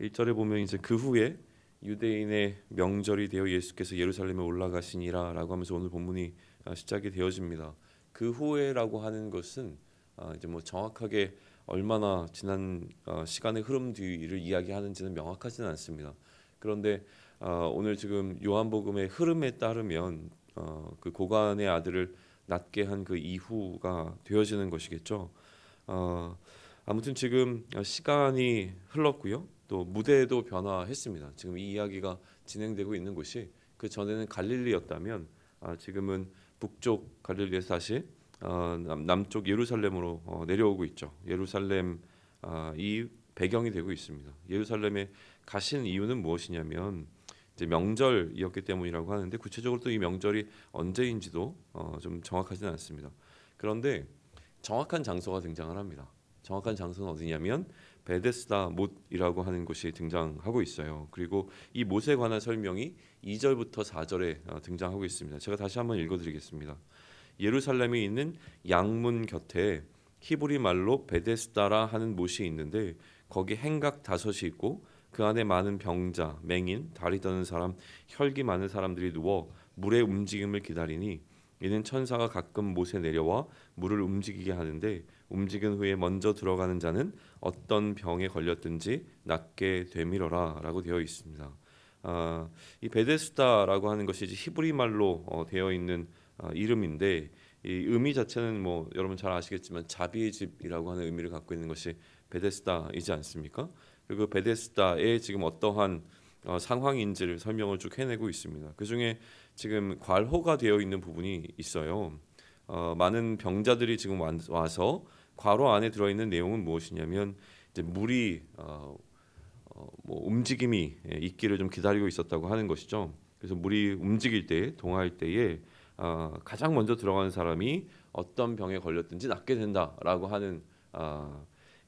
1절에 보면 이제 그 후에 유대인의 명절이 되어 예수께서 예루살렘에 올라가시니라라고 하면서 오늘 본문이 시작이 되어집니다. 그 후에라고 하는 것은 이제 뭐 정확하게 얼마나 지난 시간의 흐름 뒤를 이야기하는지는 명확하지는 않습니다. 그런데 오늘 지금 요한복음의 흐름에 따르면 그 고관의 아들을 낳게 한 그 이후가 되어지는 것이겠죠. 아무튼 지금 시간이 흘렀고요. 또 무대도 변화했습니다. 지금 이 이야기가 진행되고 있는 곳이 그 전에는 갈릴리였다면 지금은 북쪽 갈릴리에서 다시 남쪽 예루살렘으로 내려오고 있죠. 예루살렘 이 배경이 되고 있습니다. 예루살렘에 가신 이유는 무엇이냐면 이제 명절이었기 때문이라고 하는데 구체적으로 또 이 명절이 언제인지도 좀 정확하지는 않습니다. 그런데 정확한 장소가 등장을 합니다. 정확한 장소는 어디냐면 베데스다 못이라고 하는 곳이 등장하고 있어요. 그리고 이 못에 관한 설명이 2절부터 4절에 등장하고 있습니다. 제가 다시 한번 읽어드리겠습니다. 예루살렘에 있는 양문 곁에 히브리 말로 베데스다라 하는 못이 있는데 거기 행각 5이 있고 그 안에 많은 병자, 맹인, 다리 떠는 사람, 혈기 많은 사람들이 누워 물의 움직임을 기다리니 이는 천사가 가끔 못에 내려와 물을 움직이게 하는데 움직인 후에 먼저 들어가는 자는 어떤 병에 걸렸든지 낫게 되밀어라 라고 되어 있습니다. 이 베데스다라고 하는 것이 이제 히브리 말로 되어 있는 이름인데 이 의미 자체는 뭐 여러분 잘 아시겠지만 자비의 집이라고 하는 의미를 갖고 있는 것이 베데스다이지 않습니까? 그리고 베데스다에 지금 어떠한 상황인지를 설명을 쭉 해내고 있습니다. 그 중에 지금 괄호가 되어 있는 부분이 있어요. 많은 병자들이 지금 와서 괄호 안에 들어있는 내용은 무엇이냐면 이제 물이 뭐 움직임이 있기를 좀 기다리고 있었다고 하는 것이죠. 그래서 물이 움직일 때, 동화할 때에 가장 먼저 들어가는 사람이 어떤 병에 걸렸든지 낫게 된다라고 하는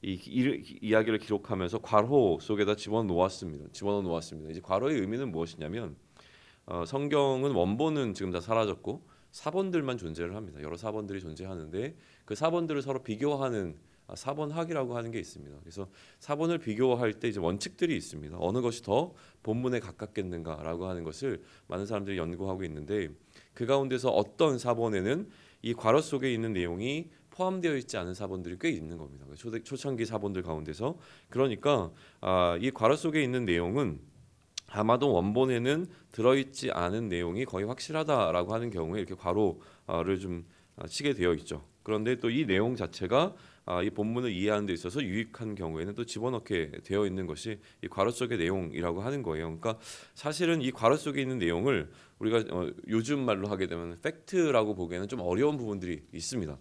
이야기를 기록하면서 괄호 속에다 집어넣어 놓았습니다. 이제 괄호의 의미는 무엇이냐면 성경은 원본은 지금 다 사라졌고 사본들만 존재를 합니다. 여러 사본들이 존재하는데 그 사본들을 서로 비교하는 사본학이라고 하는 게 있습니다. 그래서 사본을 비교할 때 이제 원칙들이 있습니다. 어느 것이 더 본문에 가깝겠는가라고 하는 것을 많은 사람들이 연구하고 있는데 그 가운데서 어떤 사본에는 이 괄호 속에 있는 내용이 포함되어 있지 않은 사본들이 꽤 있는 겁니다. 초창기 사본들 가운데서 그러니까 이 괄호 속에 있는 내용은 아마도 원본에는 들어있지 않은 내용이 거의 확실하다라고 하는 경우에 이렇게 괄호를 좀 치게 되어 있죠. 그런데 또 이 내용 자체가 이 본문을 이해하는 데 있어서 유익한 경우에는 또 집어넣게 되어 있는 것이 이 괄호 속의 내용이라고 하는 거예요. 그러니까 사실은 이 괄호 속에 있는 내용을 우리가 요즘 말로 하게 되면 팩트라고 보기에는 좀 어려운 부분들이 있습니다.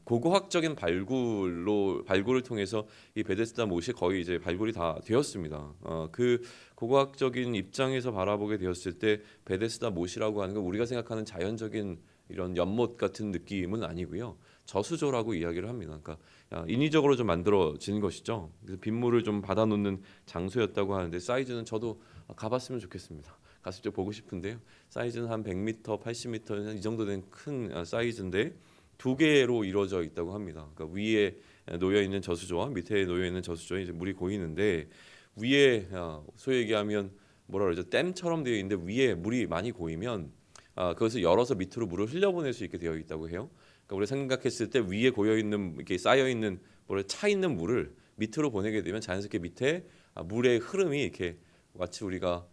고고학적인 발굴을 통해서 이 베데스다 못이 거의 이제 발굴이 다 되었습니다. 그 고고학적인 입장에서 바라보게 되었을 때 베데스다 못이라고 하는 건 우리가 생각하는 자연적인 이런 연못 같은 느낌은 아니고요. 저수조라고 이야기를 합니다. 그러니까 인위적으로 좀 만들어진 것이죠. 그래서 빗물을 좀 받아놓는 장소였다고 하는데 사이즈는 저도 가봤으면 좋겠습니다. 가서 좀 보고 싶은데요. 사이즈는 한 100m, 80m 이 정도 된 큰 사이즈인데 두 개로 이루어져 있다고 합니다. 그러니까 위에 놓여 있는 저수조와 밑에 놓여 있는 저수조에 이제 물이 고이는데 위에 소위 얘기하면 뭐라 그러죠? 댐처럼 되어 있는데 위에 물이 많이 고이면 그것을 열어서 밑으로 물을 흘려보낼 수 있게 되어 있다고 해요. 그러니까 우리가 생각했을 때 위에 고여 있는 이렇게 쌓여 있는 차 있는 물을 밑으로 보내게 되면 자연스럽게 밑에 물의 흐름이 이렇게 마치 우리가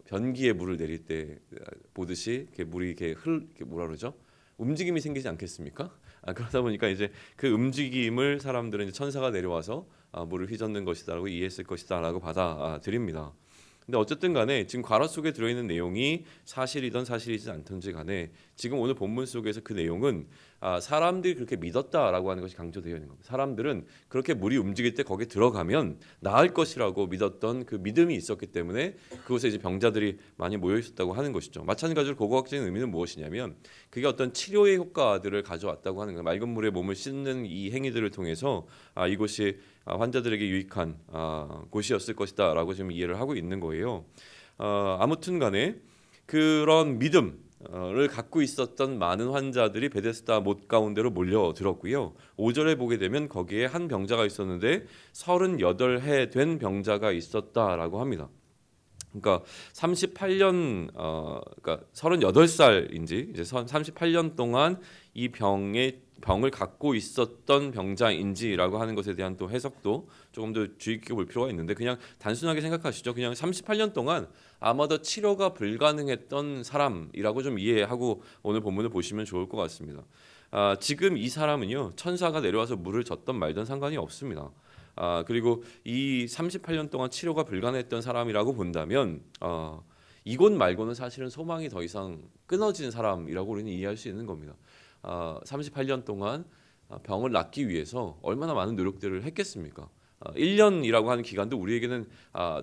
변기에 물을 내릴 때 보듯이 이렇게 물이 이렇게 뭐라 그러죠? 움직임이 생기지 않겠습니까? 그러다 보니까 이제 그 움직임을 사람들은 이제 천사가 내려와서 물을 휘젓는 것이다라고 이해했을 것이다라고 받아들입니다. 근데 어쨌든 간에 지금 괄호 속에 들어있는 내용이 사실이든 사실이지 않든지 간에 지금 오늘 본문 속에서 그 내용은 사람들이 그렇게 믿었다라고 하는 것이 강조되어 있는 겁니다. 사람들은 그렇게 물이 움직일 때 거기에 들어가면 나을 것이라고 믿었던 그 믿음이 있었기 때문에 그곳에 이제 병자들이 많이 모여 있었다고 하는 것이죠. 마찬가지로 고고학적인 의미는 무엇이냐면 그게 어떤 치료의 효과들을 가져왔다고 하는 거예요. 맑은 물에 몸을 씻는 이 행위들을 통해서 이곳이 환자들에게 유익한 곳이었을 것이다라고 지금 이해를 하고 있는 거예요. 아무튼 간에 그런 믿음, 를 갖고 있었던 많은 환자들이 베데스다 못 가운데로 몰려들었고요. 5절에 보게 되면 거기에 한 병자가 있었는데 38해 된 병자가 있었다라고 합니다. 그러니까 38년 그러니까 38살인지 이제 38년 동안 이 병을 갖고 있었던 병자인지라고 하는 것에 대한 또 해석도 조금 더 주의 깊게 볼 필요가 있는데 그냥 단순하게 생각하시죠. 그냥 38년 동안 아마도 치료가 불가능했던 사람이라고 좀 이해하고 오늘 본문을 보시면 좋을 것 같습니다. 지금 이 사람은요. 천사가 내려와서 물을 줬던 말든 상관이 없습니다. 그리고 이 38년 동안 치료가 불가능했던 사람이라고 본다면 이곳 말고는 사실은 소망이 더 이상 끊어진 사람이라고 우리는 이해할 수 있는 겁니다. 38년 동안 병을 낫기 위해서 얼마나 많은 노력들을 했겠습니까? 1년이라고 하는 기간도 우리에게는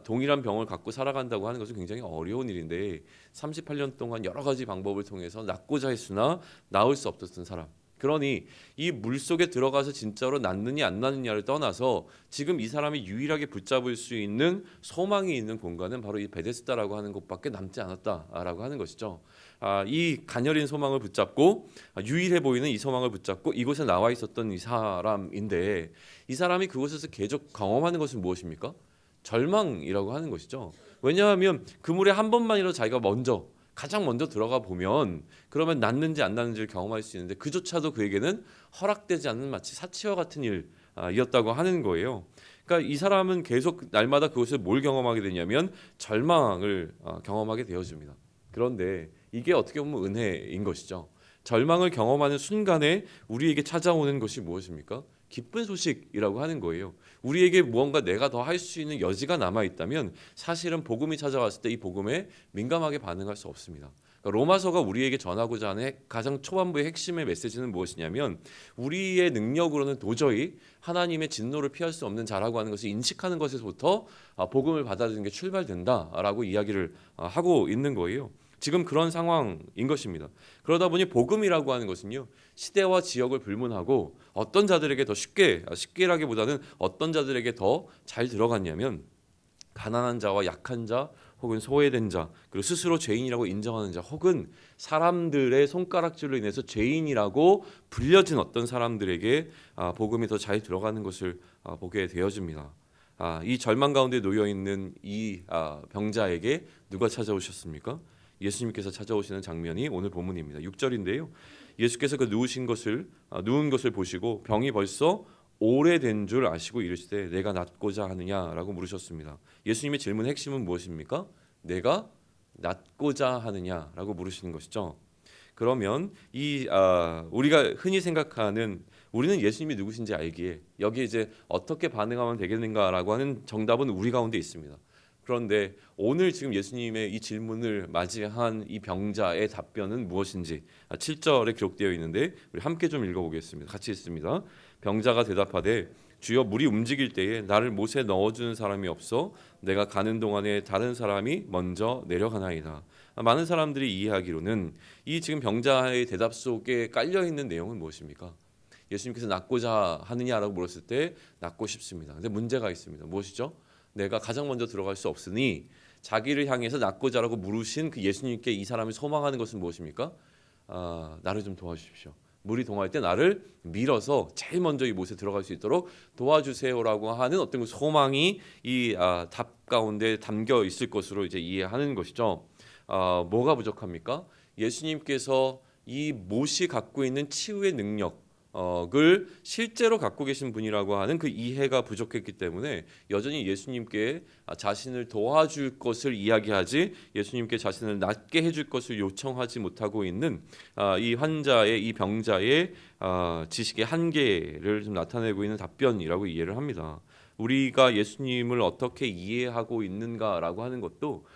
동일한 병을 갖고 살아간다고 하는 것은 굉장히 어려운 일인데 38년 동안 여러 가지 방법을 통해서 낫고자 했으나 나을 수 없었던 사람. 그러니 이 물속에 들어가서 진짜로 낫느냐 안 낫느냐를 떠나서 지금 이 사람이 유일하게 붙잡을 수 있는 소망이 있는 공간은 바로 이 베데스다라고 하는 곳밖에 남지 않았다라고 하는 것이죠. 이 가녀린 소망을 붙잡고 유일해 보이는 이 소망을 붙잡고 이곳에 나와 있었던 이 사람인데 이 사람이 그곳에서 계속 경험하는 것은 무엇입니까? 절망이라고 하는 것이죠. 왜냐하면 그 물에 한 번만이라도 자기가 가장 먼저 들어가 보면 그러면 낫는지 안 낫는지를 경험할 수 있는데 그조차도 그에게는 허락되지 않는 마치 사치와 같은 일이었다고 하는 거예요. 그러니까 이 사람은 계속 날마다 그것을 뭘 경험하게 되냐면 절망을 경험하게 되어집니다. 그런데 이게 어떻게 보면 은혜인 것이죠. 절망을 경험하는 순간에 우리에게 찾아오는 것이 무엇입니까? 기쁜 소식이라고 하는 거예요. 우리에게 무언가 내가 더 할 수 있는 여지가 남아 있다면 사실은 복음이 찾아왔을 때 이 복음에 민감하게 반응할 수 없습니다. 그러니까 로마서가 우리에게 전하고자 하는 가장 초반부의 핵심의 메시지는 무엇이냐면 우리의 능력으로는 도저히 하나님의 진노를 피할 수 없는 자라고 하는 것을 인식하는 것에서부터 복음을 받아들이는 게 출발된다라고 이야기를 하고 있는 거예요. 지금 그런 상황인 것입니다. 그러다 보니 복음이라고 하는 것은요. 시대와 지역을 불문하고 어떤 자들에게 더 쉽게라기보다는 어떤 자들에게 더 잘 들어갔냐면 가난한 자와 약한 자 혹은 소외된 자 그리고 스스로 죄인이라고 인정하는 자 혹은 사람들의 손가락질로 인해서 죄인이라고 불려진 어떤 사람들에게 복음이 더 잘 들어가는 것을 보게 되어집니다. 이 절망 가운데 놓여 있는 이 병자에게 누가 찾아오셨습니까? 예수님께서 찾아오시는 장면이 오늘 본문입니다. 6절인데요. 예수께서 그 누운 것을 보시고 병이 벌써 오래된 줄 아시고 이르시되 내가 낫고자 하느냐라고 물으셨습니다. 예수님의 질문의 핵심은 무엇입니까? 내가 낫고자 하느냐라고 물으시는 것이죠. 그러면 우리가 흔히 생각하는 우리는 예수님이 누구신지 알기에 여기에 이제 어떻게 반응하면 되겠는가라고 하는 정답은 우리 가운데 있습니다. 그런데 오늘 지금 예수님의 이 질문을 맞이한 이 병자의 답변은 무엇인지 7절에 기록되어 있는데 우리 함께 좀 읽어보겠습니다. 같이 읽습니다. 병자가 대답하되 주여 물이 움직일 때에 나를 못에 넣어주는 사람이 없어 내가 가는 동안에 다른 사람이 먼저 내려가나이다. 많은 사람들이 이해하기로는 이 지금 병자의 대답 속에 깔려있는 내용은 무엇입니까? 예수님께서 낫고자 하느냐라고 물었을 때 낫고 싶습니다. 근데 문제가 있습니다. 무엇이죠? 내가 가장 먼저 들어갈 수 없으니 자기를 향해서 낫고자라고 물으신 그 예수님께 이 사람이 소망하는 것은 무엇입니까? 나를 좀 도와주십시오. 물이 동할 때 나를 밀어서 제일 먼저 이 못에 들어갈 수 있도록 도와주세요라고 하는 어떤 그 소망이 이 답 가운데 담겨 있을 것으로 이제 이해하는 것이죠. 뭐가 부족합니까? 예수님께서 이 못이 갖고 있는 치유의 능력 을 실제로 갖고 계신 분이라고 하는 그 이해가 부족했기 때문에 여전히 예수님께 자신을 도와줄 것을 이야기하지 예수님께 자신을 낫게 해줄 것을 요청하지 못하고 있는 이 환자의 이 병자의 지식의 한계를 좀 나타내고 있는 답변이라고 이해를 합니다. 우리가 예수님을 어떻게 이해하고 있는가라고 하는 것도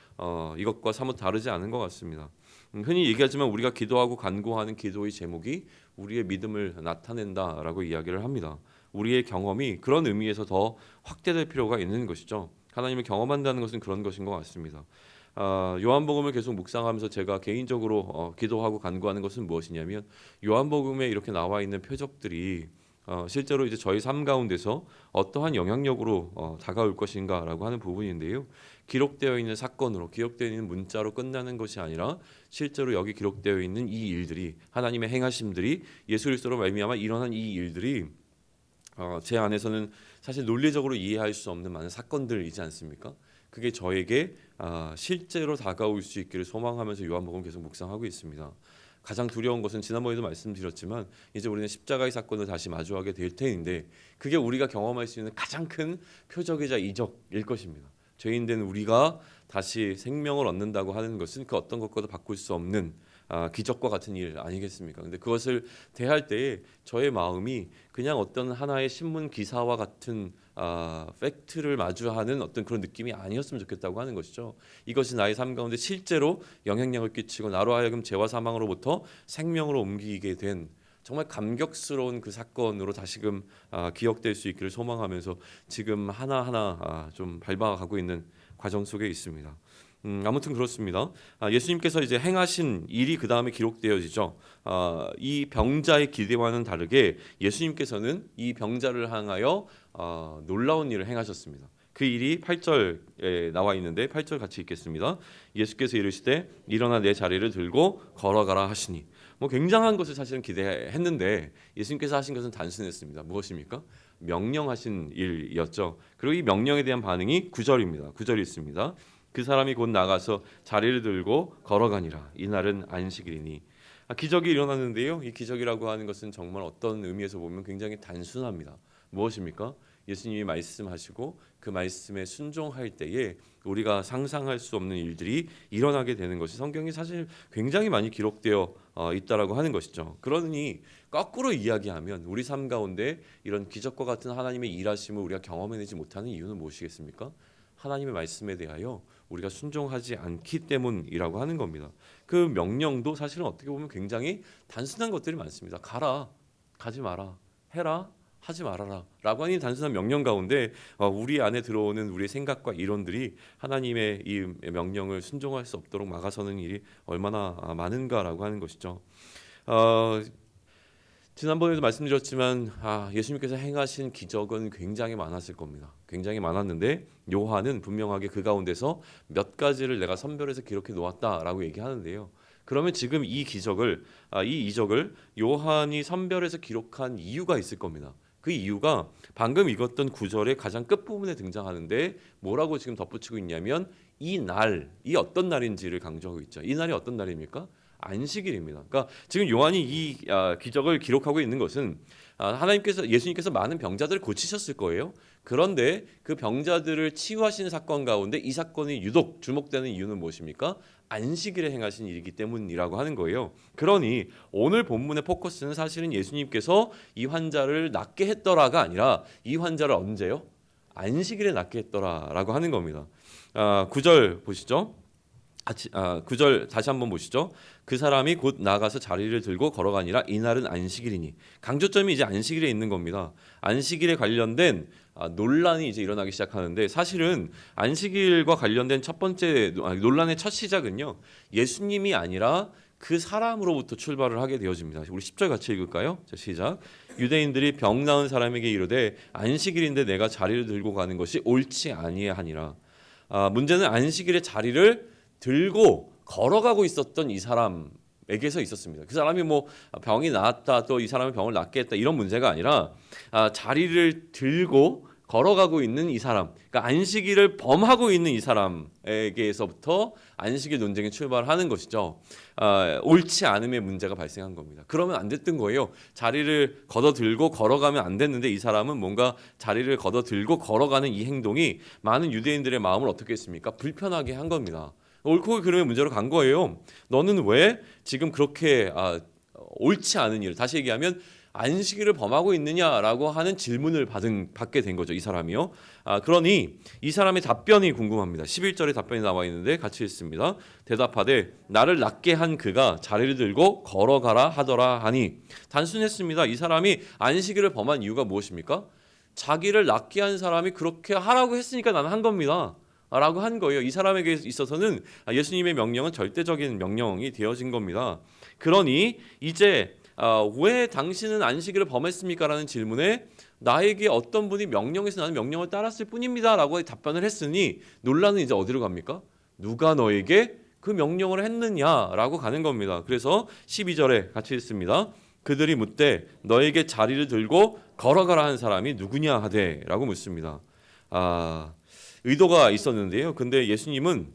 이것과 사뭇 다르지 않은 것 같습니다. 흔히 얘기하지만 우리가 기도하고 간구하는 기도의 제목이 우리의 믿음을 나타낸다라고 이야기를 합니다. 우리의 경험이 그런 의미에서 더 확대될 필요가 있는 것이죠. 하나님을 경험한다는 것은 그런 것인 것 같습니다. 요한복음을 계속 묵상하면서 제가 개인적으로 기도하고 간구하는 것은 무엇이냐면 요한복음에 이렇게 나와 있는 표적들이 실제로 이제 저희 삶 가운데서 어떠한 영향력으로 다가올 것인가라고 하는 부분인데요. 기록되어 있는 사건으로, 기록되어 있는 문자로 끝나는 것이 아니라 실제로 여기 기록되어 있는 이 일들이, 하나님의 행하심들이, 예수 그리스도로 말미암아 일어난 이 일들이 제 안에서는 사실 논리적으로 이해할 수 없는 많은 사건들이지 않습니까? 그게 저에게 실제로 다가올 수 있기를 소망하면서 요한복음 계속 묵상하고 있습니다. 가장 두려운 것은 지난번에도 말씀드렸지만 이제 우리는 십자가의 사건을 다시 마주하게 될 테인데, 그게 우리가 경험할 수 있는 가장 큰 표적이자 이적일 것입니다. 죄인 된 우리가 다시 생명을 얻는다고 하는 것은 그 어떤 것과도 바꿀 수 없는 기적과 같은 일 아니겠습니까? 근데 그것을 대할 때에 저의 마음이 그냥 어떤 하나의 신문 기사와 같은 팩트를 마주하는 어떤 그런 느낌이 아니었으면 좋겠다고 하는 것이죠. 이것이 나의 삶 가운데 실제로 영향력을 끼치고 나로 하여금 죄와 사망으로부터 생명으로 옮기게 된 정말 감격스러운 그 사건으로 다시금 기억될 수 있기를 소망하면서 지금 하나하나 좀 밟아가고 있는 과정 속에 있습니다. 아무튼 그렇습니다. 예수님께서 이제 행하신 일이 그 다음에 기록되어지죠. 이 병자의 기대와는 다르게 예수님께서는 이 병자를 향하여 놀라운 일을 행하셨습니다. 그 일이 8절에 나와 있는데 8절 같이 읽겠습니다. 예수께서 이르시되 일어나 내 자리를 들고 걸어가라 하시니. 굉장한 것을 사실은 기대했는데 예수님께서 하신 것은 단순했습니다. 무엇입니까? 명령하신 일이었죠. 그리고 이 명령에 대한 반응이 9절입니다. 9절이 있습니다. 그 사람이 곧 나가서 자리를 들고 걸어가니라. 이날은 안식일이니. 기적이 일어났는데요. 이 기적이라고 하는 것은 정말 어떤 의미에서 보면 굉장히 단순합니다. 무엇입니까? 예수님이 말씀하시고 그 말씀에 순종할 때에 우리가 상상할 수 없는 일들이 일어나게 되는 것이 성경이 사실 굉장히 많이 기록되어 있다라고 하는 것이죠. 그러니 거꾸로 이야기하면 우리 삶 가운데 이런 기적과 같은 하나님의 일하심을 우리가 경험해내지 못하는 이유는 무엇이겠습니까? 하나님의 말씀에 대하여 우리가 순종하지 않기 때문이라고 하는 겁니다. 그 명령도 사실은 어떻게 보면 굉장히 단순한 것들이 많습니다. 가라, 가지 마라, 해라, 하지 말아라 라고 하는 단순한 명령 가운데 우리 안에 들어오는 우리의 생각과 이론들이 하나님의 이 명령을 순종할 수 없도록 막아서는 일이 얼마나 많은가라고 하는 것이죠. 지난번에도 말씀드렸지만 예수님께서 행하신 기적은 굉장히 많았을 겁니다. 굉장히 많았는데 요한은 분명하게 그 가운데서 몇 가지를 내가 선별해서 기록해 놓았다라고 얘기하는데요. 그러면 지금 이 기적을 이 이적을 요한이 선별해서 기록한 이유가 있을 겁니다. 그 이유가 방금 읽었던 구절의 가장 끝부분에 등장하는데 뭐라고 지금 덧붙이고 있냐면 이 날이 어떤 날인지를 강조하고 있죠. 이 날이 어떤 날입니까? 안식일입니다. 그러니까 지금 요한이 이 기적을 기록하고 있는 것은 예수님께서 많은 병자들을 고치셨을 거예요. 그런데 그 병자들을 치유하시는 사건 가운데 이 사건이 유독 주목되는 이유는 무엇입니까? 안식일에 행하신 일이기 때문이라고 하는 거예요. 그러니 오늘 본문의 포커스는 사실은 예수님께서 이 환자를 낫게 했더라가 아니라 이 환자를 언제요? 안식일에 낫게 했더라라고 하는 겁니다. 9절 보시죠. 9절 다시 한번 보시죠. 그 사람이 곧 나가서 자리를 들고 걸어가니라. 이날은 안식일이니. 강조점이 이제 안식일에 있는 겁니다. 안식일에 관련된 논란이 이제 일어나기 시작하는데, 사실은 안식일과 관련된 첫 번째 논란의 첫 시작은요, 예수님이 아니라 그 사람으로부터 출발을 하게 되어집니다. 우리 10절 같이 읽을까요? 자, 시작. 유대인들이 병 나은 사람에게 이르되 안식일인데 내가 자리를 들고 가는 것이 옳지 아니하니라. 문제는 안식일에 자리를 들고 걸어가고 있었던 이 사람에게서 있었습니다. 그 사람이 병이 나았다, 또 이 사람이 병을 낫게 했다, 이런 문제가 아니라 자리를 들고 걸어가고 있는 이 사람, 그러니까 안식일을 범하고 있는 이 사람에게서부터 안식일 논쟁이 출발하는 것이죠. 옳지 않음의 문제가 발생한 겁니다. 그러면 안 됐던 거예요. 자리를 걷어들고 걸어가면 안 됐는데 이 사람은 뭔가 자리를 걷어들고 걸어가는 이 행동이 많은 유대인들의 마음을 어떻게 했습니까? 불편하게 한 겁니다. 옳고 그름의 문제로 간 거예요. 너는 왜 지금 그렇게 옳지 않은 일을, 다시 얘기하면 안식일을 범하고 있느냐라고 하는 질문을 받게 된 거죠. 이 사람이요. 그러니 이 사람의 답변이 궁금합니다. 11절에 답변이 나와 있는데 같이 읽습니다. 대답하되 나를 낫게 한 그가 자리를 들고 걸어가라 하더라 하니. 단순했습니다. 이 사람이 안식일을 범한 이유가 무엇입니까? 자기를 낫게 한 사람이 그렇게 하라고 했으니까 나는 한 겁니다 라고 한 거예요. 이 사람에게 있어서는 예수님의 명령은 절대적인 명령이 되어진 겁니다. 그러니 이제 왜 당신은 안식일을 범했습니까? 라는 질문에 나에게 어떤 분이 명령해서 나는 명령을 따랐을 뿐입니다 라고 답변을 했으니 논란은 이제 어디로 갑니까? 누가 너에게 그 명령을 했느냐라고 가는 겁니다. 그래서 12절에 같이 읽습니다. 그들이 묻되 너에게 자리를 들고 걸어가라 한 사람이 누구냐 하되 라고 묻습니다. 의도가 있었는데요. 근데 예수님은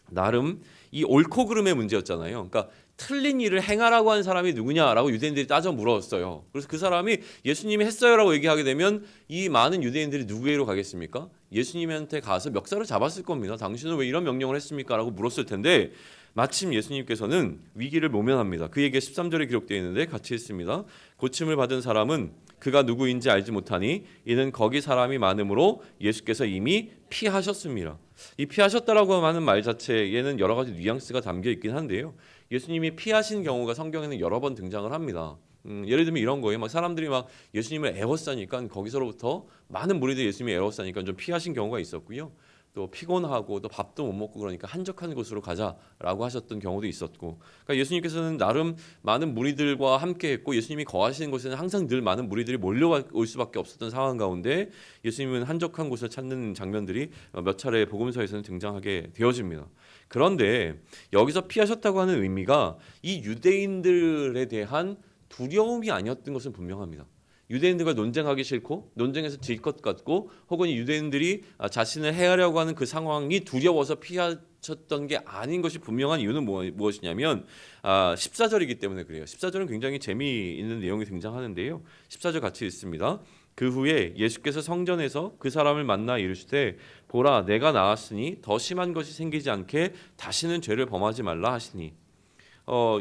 나름 이 옳고 그름의 문제였잖아요. 그러니까 틀린 일을 행하라고 한 사람이 누구냐라고 유대인들이 따져 물었어요. 그래서 그 사람이 예수님이 했어요라고 얘기하게 되면 이 많은 유대인들이 누구에게로 가겠습니까? 예수님한테 가서 멱살을 잡았을 겁니다. 당신은 왜 이런 명령을 했습니까? 라고 물었을 텐데 마침 예수님께서는 위기를 모면합니다. 그에게 13절에 기록되어 있는데 같이 읽습니다. 고침을 받은 사람은 그가 누구인지 알지 못하니 이는 거기 사람이 많음으로 예수께서 이미 피하셨습니다. 이 피하셨다라고 하는 말 자체에는 여러 가지 뉘앙스가 담겨 있긴 한데요. 예수님이 피하신 경우가 성경에는 여러 번 등장을 합니다. 예를 들면 이런 거예요. 막 사람들이 막 예수님을 애워싸니까 거기서로부터 많은 무리들이 예수님이 애워싸니까 좀 피하신 경우가 있었고요. 또 피곤하고 또 밥도 못 먹고 그러니까 한적한 곳으로 가자라고 하셨던 경우도 있었고, 그러니까 예수님께서는 나름 많은 무리들과 함께했고 예수님이 거하시는 곳에는 항상 늘 많은 무리들이 몰려올 수밖에 없었던 상황 가운데 예수님은 한적한 곳을 찾는 장면들이 몇 차례 복음서에서는 등장하게 되어집니다. 그런데 여기서 피하셨다고 하는 의미가 이 유대인들에 대한 두려움이 아니었던 것은 분명합니다. 유대인들과 논쟁하기 싫고 논쟁에서 질 것 같고 혹은 유대인들이 자신을 해하려고 하는 그 상황이 두려워서 피하셨던 게 아닌 것이 분명한 이유는 무엇이냐면 14절이기 때문에 그래요. 14절은 굉장히 재미있는 내용이 등장하는데요. 14절 같이 읽습니다. 그 후에 예수께서 성전에서 그 사람을 만나 이르시되 보라 내가 나았으니 더 심한 것이 생기지 않게 다시는 죄를 범하지 말라 하시니,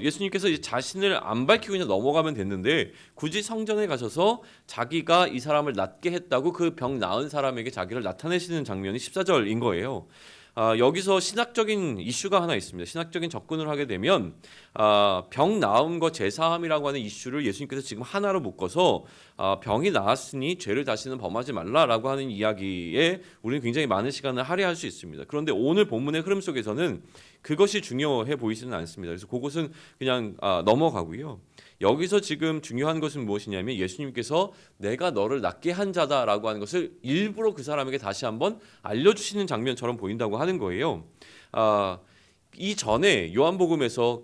예수님께서 이제 자신을 안 밝히고 그냥 넘어가면 됐는데 굳이 성전에 가셔서 자기가 이 사람을 낫게 했다고 그 병 나은 사람에게 자기를 나타내시는 장면이 14절인 거예요. 여기서 신학적인 이슈가 하나 있습니다. 신학적인 접근을 하게 되면 병 나음과 제사함이라고 하는 이슈를 예수님께서 지금 하나로 묶어서 병이 나았으니 죄를 다시는 범하지 말라라고 하는 이야기에 우리는 굉장히 많은 시간을 할애할 수 있습니다. 그런데 오늘 본문의 흐름 속에서는 그것이 중요해 보이지는 않습니다. 그래서 그것은 그냥 넘어가고요. 여기서 지금 중요한 것은 무엇이냐면 예수님께서 내가 너를 낫게 한 자다라고 하는 것을 일부러 그 사람에게 다시 한번 알려주시는 장면처럼 보인다고 하는 거예요. 이전에 요한복음에서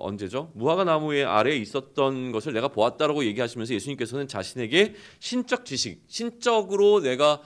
언제죠? 무화과 나무의 아래에 있었던 것을 내가 보았다라고 얘기하시면서 예수님께서는 자신에게 신적 지식, 신적으로 내가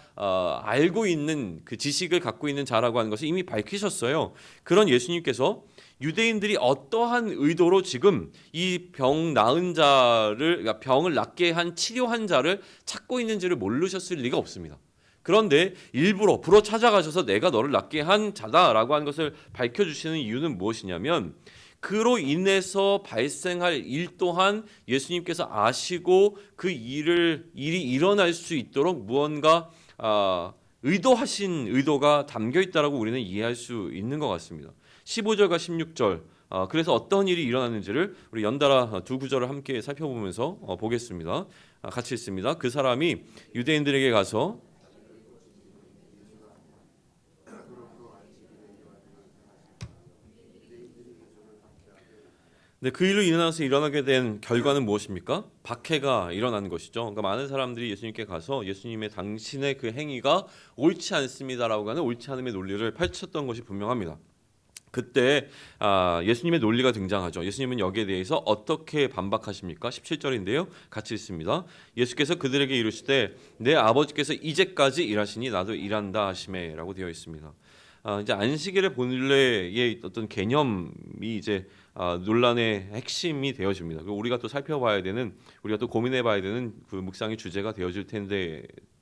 알고 있는 그 지식을 갖고 있는 자라고 하는 것을 이미 밝히셨어요. 그런 예수님께서 유대인들이 어떠한 의도로 지금 이 병 나은 자를, 그러니까 병을 낫게 한 치료한 자를 찾고 있는지를 모르셨을 리가 없습니다. 그런데 일부러 불어 찾아가셔서 내가 너를 낫게 한 자다라고 하는 것을 밝혀주시는 이유는 무엇이냐면 그로 인해서 발생할 일 또한 예수님께서 아시고 그 일이 일어날 수 있도록 무언가 의도하신 의도가 담겨있다라고 우리는 이해할 수 있는 것 같습니다. 15절과 16절, 그래서 어떤 일이 일어났는지를 우리 연달아 두 구절을 함께 살펴보면서 보겠습니다. 같이 읽습니다. 그 사람이 유대인들에게 가서 그 일로 인해서 일어나게 된 결과는 무엇입니까? 박해가 일어난 것이죠. 그러니까 많은 사람들이 예수님께 가서 예수님의 당신의 그 행위가 옳지 않습니다라고 하는 옳지 않음의 논리를 펼쳤던 것이 분명합니다. 그때 예수님의 논리가 등장하죠. 예수님은 여기에 대해서 어떻게 반박하십니까? 17절인데요. 같이 읽습니다. 예수께서 그들에게 이르시되 내 아버지께서 이제까지 일하시니 나도 일한다 하시매라고 되어 있습니다. 이제 안식일의 본래의 어떤 개념이 이제 논란의 핵심이 되어집니다. 우리가 또 살펴봐야 되는, 우리가 또 고민해봐야 되는 그 묵상의 주제가 되어질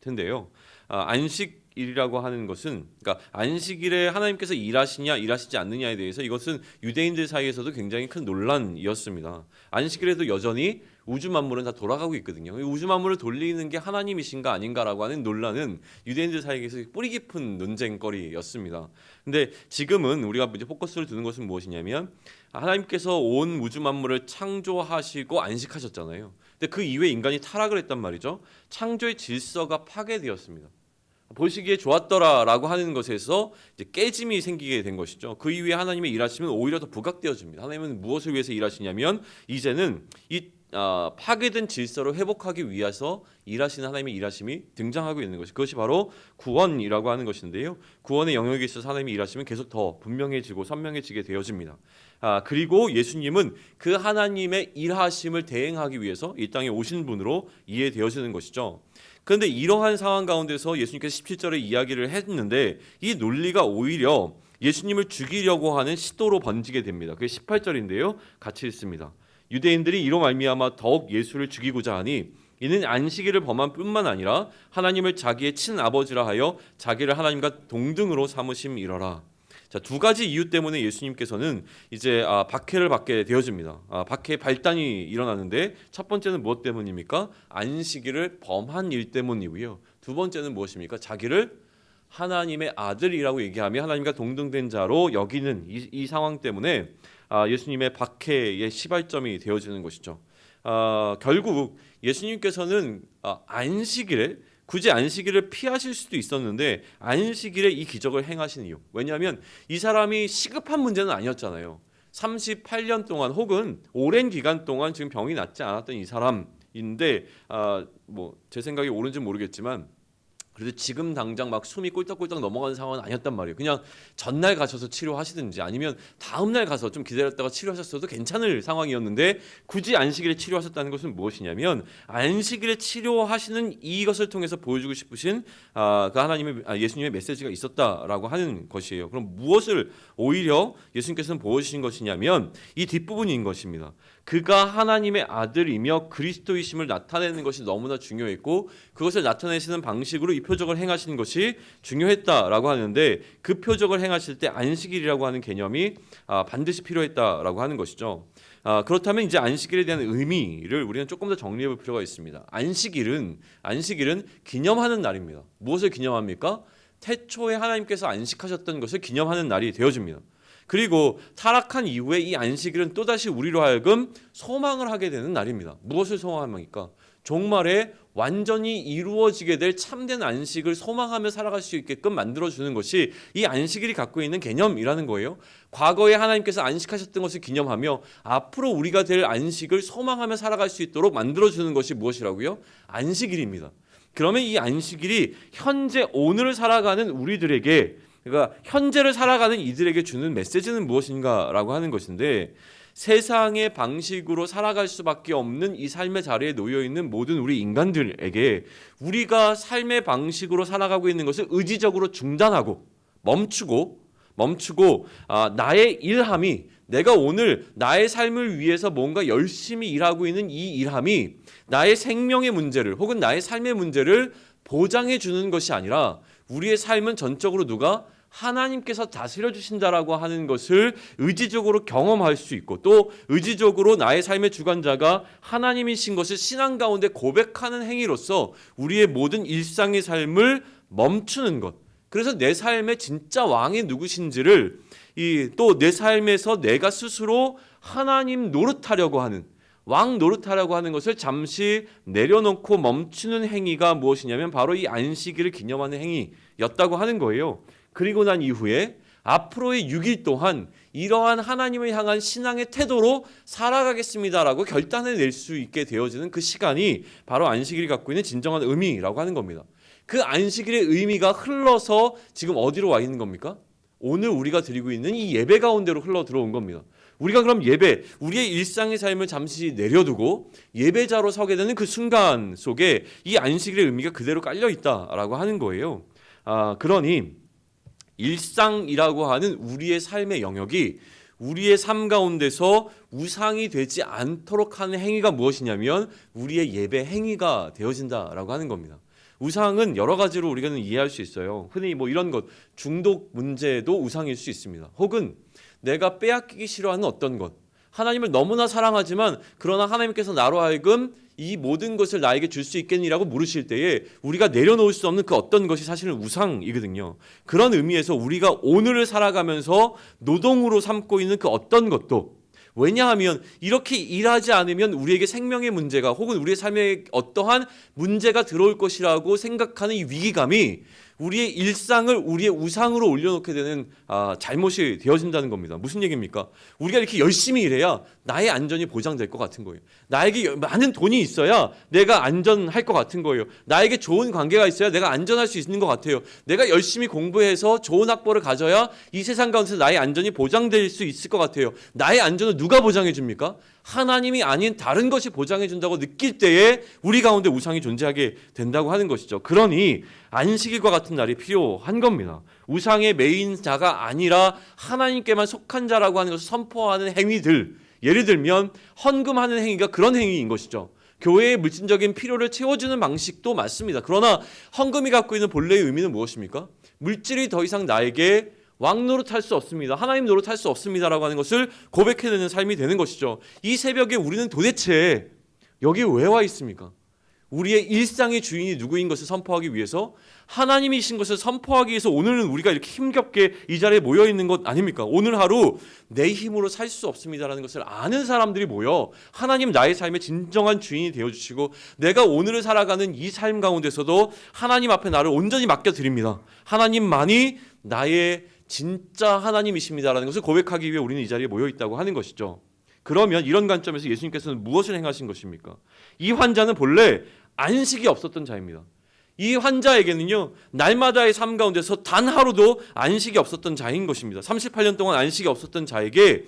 텐데요. 안식일이라고 하는 것은, 그러니까 안식일에 하나님께서 일하시냐 일하시지 않느냐에 대해서 이것은 유대인들 사이에서도 굉장히 큰 논란이었습니다. 안식일에도 여전히 우주 만물은 다 돌아가고 있거든요. 우주 만물을 돌리는 게 하나님이신가 아닌가라고 하는 논란은 유대인들 사이에서 뿌리 깊은 논쟁거리였습니다. 근데 지금은 우리가 이제 포커스를 두는 것은 무엇이냐면 하나님께서 온 우주 만물을 창조하시고 안식하셨잖아요. 근데 그 이후에 인간이 타락을 했단 말이죠. 창조의 질서가 파괴되었습니다. 보시기에 좋았더라라고 하는 것에서 이제 깨짐이 생기게 된 것이죠. 그 이후에 하나님의 일하심은 오히려 더 부각되어집니다. 하나님은 무엇을 위해서 일하시냐면 이제는 이 파괴된 질서를 회복하기 위해서 일하시는 하나님의 일하심이 등장하고 있는 것이, 그것이 바로 구원이라고 하는 것인데요. 구원의 영역에 있어서 하나님의 일하심은 계속 더 분명해지고 선명해지게 되어집니다. 그리고 예수님은 그 하나님의 일하심을 대행하기 위해서 이 땅에 오신 분으로 이해되어지는 것이죠. 그런데 이러한 상황 가운데서 예수님께서 17절에 이야기를 했는데 이 논리가 오히려 예수님을 죽이려고 하는 시도로 번지게 됩니다. 그게 18절인데요. 같이 읽습니다. 유대인들이 이로 말미암아 더욱 예수를 죽이고자 하니 이는 안식일을 범한 뿐만 아니라 하나님을 자기의 친아버지라 하여 자기를 하나님과 동등으로 삼으심이러라. 자, 두 가지 이유 때문에 예수님께서는 이제 박해를 받게 되어집니다. 박해의 발단이 일어나는데 첫 번째는 무엇 때문입니까? 안식일을 범한 일 때문이고요. 두 번째는 무엇입니까? 자기를 하나님의 아들이라고 얘기하며 하나님과 동등된 자로 여기는 이 상황 때문에 예수님의 박해의 시발점이 되어지는 것이죠. 결국 예수님께서는 안식일에 굳이 안식일을 피하실 수도 있었는데 안식일에 이 기적을 행하신 이유, 왜냐하면 이 사람이 시급한 문제는 아니었잖아요. 38년 동안 혹은 오랜 기간 동안 지금 병이 낫지 않았던 이 사람인데 뭐 제 생각이 옳은지 모르겠지만 그래도 지금 당장 막 숨이 꼴딱꼴딱 넘어가는 상황은 아니었단 말이에요. 그냥 전날 가셔서 치료하시든지 아니면 다음날 가서 좀 기다렸다가 치료하셨어도 괜찮을 상황이었는데 굳이 안식일에 치료하셨다는 것은 무엇이냐면 안식일에 치료하시는 이것을 통해서 보여주고 싶으신 그 하나님의 예수님의 메시지가 있었다라고 하는 것이에요. 그럼 무엇을 오히려 예수님께서는 보여주신 것이냐면 이 뒷부분인 것입니다. 그가 하나님의 아들이며 그리스도이심을 나타내는 것이 너무나 중요했고 그것을 나타내시는 방식으로 이 표적을 행하시는 것이 중요했다라고 하는데 그 표적을 행하실 때 안식일이라고 하는 개념이 반드시 필요했다라고 하는 것이죠. 그렇다면 이제 안식일에 대한 의미를 우리는 조금 더 정리해 볼 필요가 있습니다. 안식일은 기념하는 날입니다. 무엇을 기념합니까? 태초에 하나님께서 안식하셨던 것을 기념하는 날이 되어집니다. 그리고 타락한 이후에 이 안식일은 또다시 우리로 하여금 소망을 하게 되는 날입니다. 무엇을 소망합니까? 종말에 완전히 이루어지게 될 참된 안식을 소망하며 살아갈 수 있게끔 만들어주는 것이 이 안식일이 갖고 있는 개념이라는 거예요. 과거에 하나님께서 안식하셨던 것을 기념하며 앞으로 우리가 될 안식을 소망하며 살아갈 수 있도록 만들어주는 것이 무엇이라고요? 안식일입니다. 그러면 이 안식일이 현재 오늘을 살아가는 우리들에게, 그러니까 현재를 살아가는 이들에게 주는 메시지는 무엇인가라고 하는 것인데, 세상의 방식으로 살아갈 수밖에 없는 이 삶의 자리에 놓여 있는 모든 우리 인간들에게 우리가 삶의 방식으로 살아가고 있는 것을 의지적으로 중단하고 멈추고 나의 일함이, 내가 오늘 나의 삶을 위해서 뭔가 열심히 일하고 있는 이 일함이 나의 생명의 문제를 혹은 나의 삶의 문제를 보장해 주는 것이 아니라 우리의 삶은 전적으로 누가? 하나님께서 다스려 주신다라고 하는 것을 의지적으로 경험할 수 있고 또 의지적으로 나의 삶의 주관자가 하나님이신 것을 신앙 가운데 고백하는 행위로서 우리의 모든 일상의 삶을 멈추는 것. 그래서 내 삶의 진짜 왕이 누구신지를 또 내 삶에서 내가 스스로 하나님 노릇하려고 하는, 왕 노릇하려고 하는 것을 잠시 내려놓고 멈추는 행위가 무엇이냐면 바로 이 안식일을 기념하는 행위였다고 하는 거예요. 그리고 난 이후에 앞으로의 6일 동안 이러한 하나님을 향한 신앙의 태도로 살아가겠습니다라고 결단을 낼 수 있게 되어지는 그 시간이 바로 안식일이 갖고 있는 진정한 의미라고 하는 겁니다. 그 안식일의 의미가 흘러서 지금 어디로 와 있는 겁니까? 오늘 우리가 드리고 있는 이 예배 가운데로 흘러 들어온 겁니다. 우리가 그럼 우리의 일상의 삶을 잠시 내려두고 예배자로 서게 되는 그 순간 속에 이 안식일의 의미가 그대로 깔려 있다라고 하는 거예요. 그러니 일상이라고 하는 우리의 삶의 영역이 우리의 삶 가운데서 우상이 되지 않도록 하는 행위가 무엇이냐면 우리의 예배 행위가 되어진다라고 하는 겁니다. 우상은 여러 가지로 우리가 이해할 수 있어요. 흔히 이런 것, 중독 문제도 우상일 수 있습니다. 혹은 내가 빼앗기기 싫어하는 어떤 것, 하나님을 너무나 사랑하지만 그러나 하나님께서 나로 하여금 이 모든 것을 나에게 줄 수 있겠니라고 물으실 때에 우리가 내려놓을 수 없는 그 어떤 것이 사실은 우상이거든요. 그런 의미에서 우리가 오늘을 살아가면서 노동으로 삼고 있는 그 어떤 것도, 왜냐하면 이렇게 일하지 않으면 우리에게 생명의 문제가 혹은 우리의 삶에 어떠한 문제가 들어올 것이라고 생각하는 이 위기감이 우리의 일상을 우리의 우상으로 올려놓게 되는 잘못이 되어진다는 겁니다. 무슨 얘기입니까? 우리가 이렇게 열심히 일해야 나의 안전이 보장될 것 같은 거예요. 나에게 많은 돈이 있어야 내가 안전할 것 같은 거예요. 나에게 좋은 관계가 있어야 내가 안전할 수 있는 것 같아요. 내가 열심히 공부해서 좋은 학벌을 가져야 이 세상 가운데서 나의 안전이 보장될 수 있을 것 같아요. 나의 안전을 누가 보장해 줍니까? 하나님이 아닌 다른 것이 보장해 준다고 느낄 때에 우리 가운데 우상이 존재하게 된다고 하는 것이죠. 그러니 안식일과 같은 날이 필요한 겁니다. 우상의 메인 자가 아니라 하나님께만 속한 자라고 하는 것을 선포하는 행위들, 예를 들면 헌금하는 행위가 그런 행위인 것이죠. 교회의 물질적인 필요를 채워주는 방식도 맞습니다. 그러나 헌금이 갖고 있는 본래의 의미는 무엇입니까? 물질이 더 이상 나에게 왕 노릇할 수 없습니다. 하나님 노릇할 수 없습니다라고 하는 것을 고백해내는 삶이 되는 것이죠. 이 새벽에 우리는 도대체 여기 왜 와 있습니까? 우리의 일상의 주인이 누구인 것을 선포하기 위해서, 하나님이신 것을 선포하기 위해서 오늘은 우리가 이렇게 힘겹게 이 자리에 모여 있는 것 아닙니까? 오늘 하루 내 힘으로 살 수 없습니다라는 것을 아는 사람들이 모여 하나님 나의 삶의 진정한 주인이 되어주시고, 내가 오늘을 살아가는 이 삶 가운데서도 하나님 앞에 나를 온전히 맡겨드립니다. 하나님만이 나의 진짜 하나님이십니다라는 것을 고백하기 위해 우리는 이 자리에 모여 있다고 하는 것이죠. 그러면 이런 관점에서 예수님께서는 무엇을 행하신 것입니까? 이 환자는 본래 안식이 없었던 자입니다. 이 환자에게는요, 날마다의 삶 가운데서 단 하루도 안식이 없었던 자인 것입니다. 38년 동안 안식이 없었던 자에게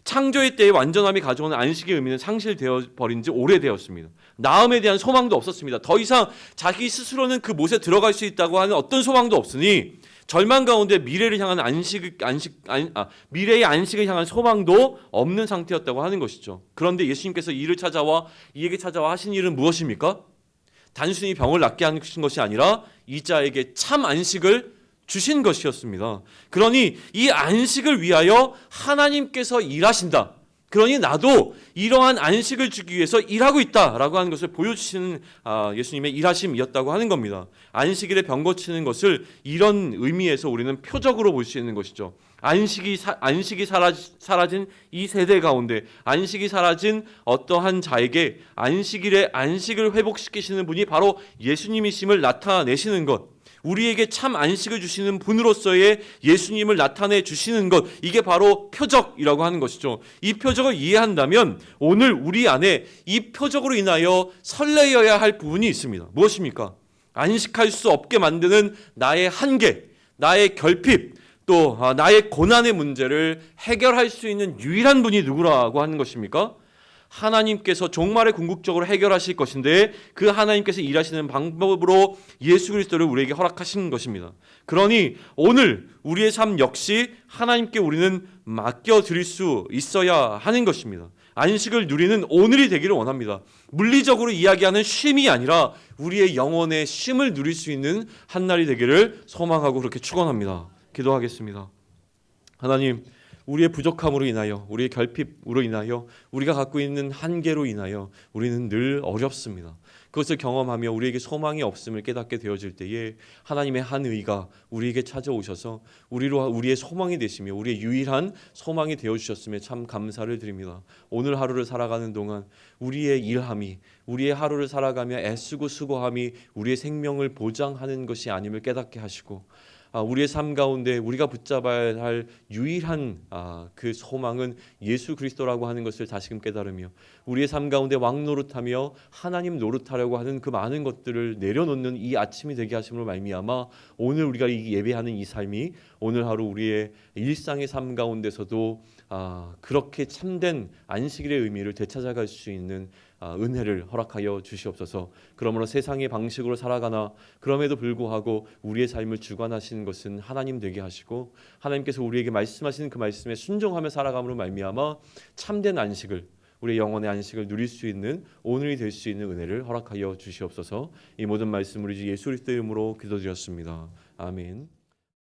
창조의 때의 완전함이 가져오는 안식의 의미는 상실되어 버린 지 오래되었습니다. 나음에 대한 소망도 없었습니다. 더 이상 자기 스스로는 그 못에 들어갈 수 있다고 하는 어떤 소망도 없으니 절망 가운데 미래를 향한 미래의 안식을 향한 소망도 없는 상태였다고 하는 것이죠. 그런데 예수님께서 이에게 찾아와 하신 일은 무엇입니까? 단순히 병을 낫게 하신 것이 아니라 이 자에게 참 안식을 주신 것이었습니다. 그러니 이 안식을 위하여 하나님께서 일하신다. 그러니 나도 이러한 안식을 주기 위해서 일하고 있다라고 하는 것을 보여주시는 예수님의 일하심이었다고 하는 겁니다. 안식일에 병 고치는 것을 이런 의미에서 우리는 표적으로 볼 수 있는 것이죠. 안식이 사라진 이 세대 가운데, 안식이 사라진 어떠한 자에게 안식일에 안식을 회복시키시는 분이 바로 예수님이심을 나타내시는 것, 우리에게 참 안식을 주시는 분으로서의 예수님을 나타내 주시는 것, 이게 바로 표적이라고 하는 것이죠. 이 표적을 이해한다면 오늘 우리 안에 이 표적으로 인하여 설레어야 할 부분이 있습니다. 무엇입니까? 안식할 수 없게 만드는 나의 한계, 나의 결핍, 또 나의 고난의 문제를 해결할 수 있는 유일한 분이 누구라고 하는 것입니까? 하나님께서 종말에 궁극적으로 해결하실 것인데, 그 하나님께서 일하시는 방법으로 예수 그리스도를 우리에게 허락하신 것입니다. 그러니 오늘 우리의 삶 역시 하나님께 우리는 맡겨드릴 수 있어야 하는 것입니다. 안식을 누리는 오늘이 되기를 원합니다. 물리적으로 이야기하는 쉼이 아니라 우리의 영혼의 쉼을 누릴 수 있는 한날이 되기를 소망하고 그렇게 축원합니다. 기도하겠습니다. 하나님, 우리의 부족함으로 인하여, 우리의 결핍으로 인하여, 우리가 갖고 있는 한계로 인하여 우리는 늘 어렵습니다. 그것을 경험하며 우리에게 소망이 없음을 깨닫게 되어질 때에 하나님의 한 의가 우리에게 찾아오셔서 우리의 소망이 되시며 우리의 유일한 소망이 되어주셨음에 참 감사를 드립니다. 오늘 하루를 살아가는 동안 우리의 일함이, 우리의 하루를 살아가며 애쓰고 수고함이 우리의 생명을 보장하는 것이 아님을 깨닫게 하시고, 우리의 삶 가운데 우리가 붙잡아야 할 유일한 그 소망은 예수 그리스도라고 하는 것을 다시금 깨달으며, 우리의 삶 가운데 왕 노릇하며 하나님 노릇하려고 하는 그 많은 것들을 내려놓는 이 아침이 되게 하심으로 말미암아 오늘 우리가 예배하는 이 삶이 오늘 하루 우리의 일상의 삶 가운데서도 그렇게 참된 안식일의 의미를 되찾아갈 수 있는 은혜를 허락하여 주시옵소서. 그러므로 세상의 방식으로 살아가나 그럼에도 불구하고 우리의 삶을 주관하시는 것은 하나님 되게 하시고, 하나님께서 우리에게 말씀하시는 그 말씀에 순종하며 살아감으로 말미암아 참된 안식을, 우리의 영혼의 안식을 누릴 수 있는 오늘이 될 수 있는 은혜를 허락하여 주시옵소서. 이 모든 말씀 우리 주 예수 그리스도의 이름으로 기도드렸습니다. 아멘.